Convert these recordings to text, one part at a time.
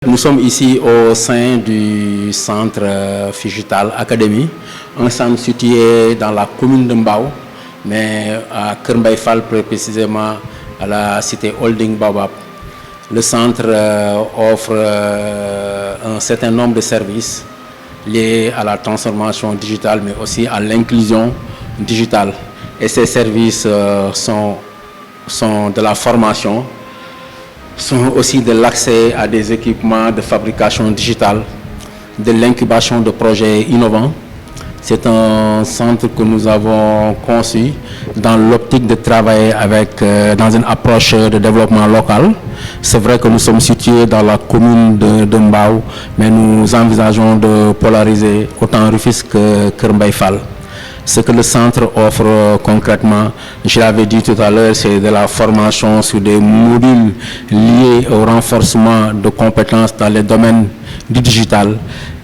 Nous sommes ici au sein du centre Figital Academy, un centre situé dans la commune de Mbao, mais à Kër Mbaye Fall, plus précisément à la cité Holding Baobab. Le centre offre un certain nombre de services liés à la transformation digitale, mais aussi à l'inclusion digitale. Et ces services sont de la formation, sont aussi de l'accès à des équipements de fabrication digitale, de l'incubation de projets innovants. C'est un centre que nous avons conçu dans l'optique de travailler dans une approche de développement local. C'est vrai que nous sommes situés dans la commune de Mbao, mais nous envisageons de polariser autant Rufisque que Kër Mbaye Fall. Ce que le centre offre concrètement, je l'avais dit tout à l'heure, c'est de la formation sur des modules liés au renforcement de compétences dans les domaines du digital,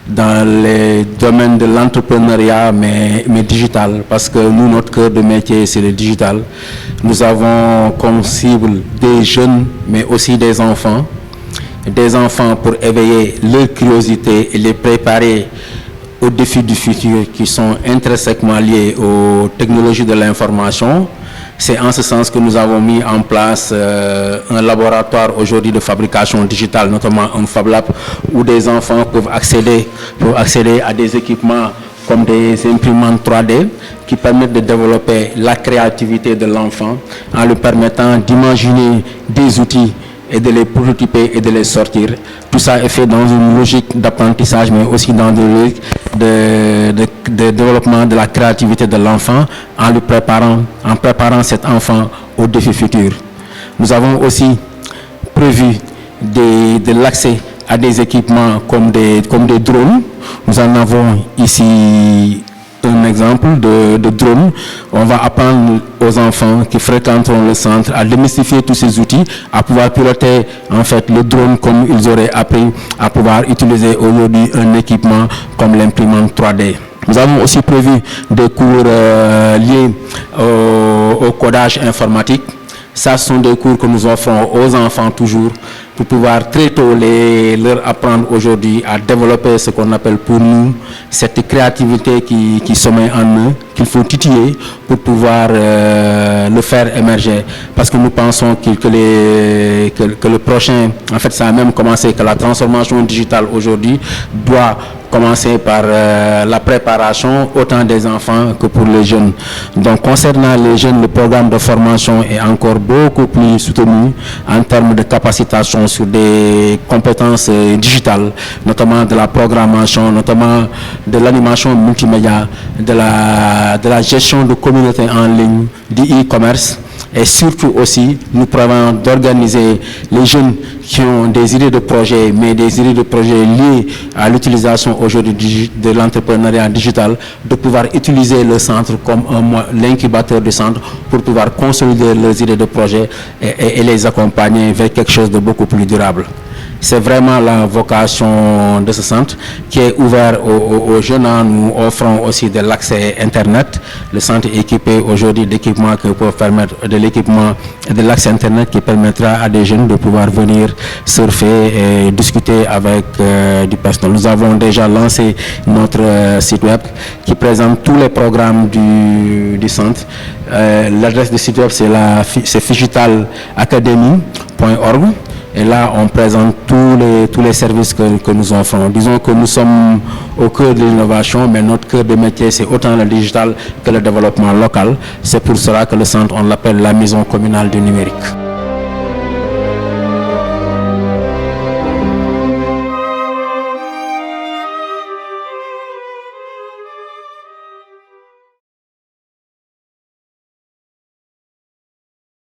dans les domaines de l'entrepreneuriat, mais digital, parce que nous, notre cœur de métier, c'est le digital. Nous avons comme cible des jeunes, mais aussi des enfants pour éveiller leur curiosité et les préparer aux défis du futur qui sont intrinsèquement liés aux technologies de l'information. C'est en ce sens que nous avons mis en place un laboratoire aujourd'hui de fabrication digitale, notamment un Fab Lab, où des enfants peuvent accéder à des équipements comme des imprimantes 3D qui permettent de développer la créativité de l'enfant en lui permettant d'imaginer des outils et de les prototyper et de les sortir. Tout ça est fait dans une logique d'apprentissage, mais aussi dans une logique de développement de la créativité de l'enfant en préparant cet enfant aux défis futurs. Nous avons aussi prévu de l'accès à des équipements comme des drones. Nous en avons ici un exemple de drone. On va apprendre aux enfants qui fréquenteront le centre à démystifier tous ces outils, à pouvoir piloter en fait le drone comme ils auraient appris à pouvoir utiliser aujourd'hui un équipement comme l'imprimante 3D. Nous avons aussi prévu des cours liés au codage informatique. Ça, ce sont des cours que nous offrons aux enfants toujours pour pouvoir très tôt leur apprendre aujourd'hui à développer ce qu'on appelle pour nous cette créativité qui sommeille en eux, qu'il faut titiller pour pouvoir le faire émerger. Parce que nous pensons que le prochain, en fait ça a même commencé, que la transformation digitale aujourd'hui doit commencer par la préparation autant des enfants que pour les jeunes. Donc concernant les jeunes, le programme de formation est encore beaucoup plus soutenu en termes de capacitation sur des compétences digitales, notamment de la programmation, notamment de l'animation multimédia, de la gestion de communautés en ligne, du e-commerce. Et surtout aussi, nous prévoyons d'organiser les jeunes qui ont des idées de projet, mais des idées de projet liées à l'utilisation aujourd'hui de l'entrepreneuriat digital, de pouvoir utiliser le centre comme l'incubateur du centre pour pouvoir consolider leurs idées de projet et les accompagner vers quelque chose de beaucoup plus durable. C'est vraiment la vocation de ce centre qui est ouvert aux jeunes. Nous offrons aussi de l'accès Internet. Le centre est équipé aujourd'hui d'équipements qui peuvent permettre de l'accès Internet qui permettra à des jeunes de pouvoir venir surfer et discuter avec du personnel. Nous avons déjà lancé notre site web qui présente tous les programmes du centre. L'adresse du site web c'est figitalacademy.org. Et là, on présente tous les services que nous offrons. Disons que nous sommes au cœur de l'innovation, mais notre cœur de métier, c'est autant le digital que le développement local. C'est pour cela que le centre, on l'appelle la maison communale du numérique.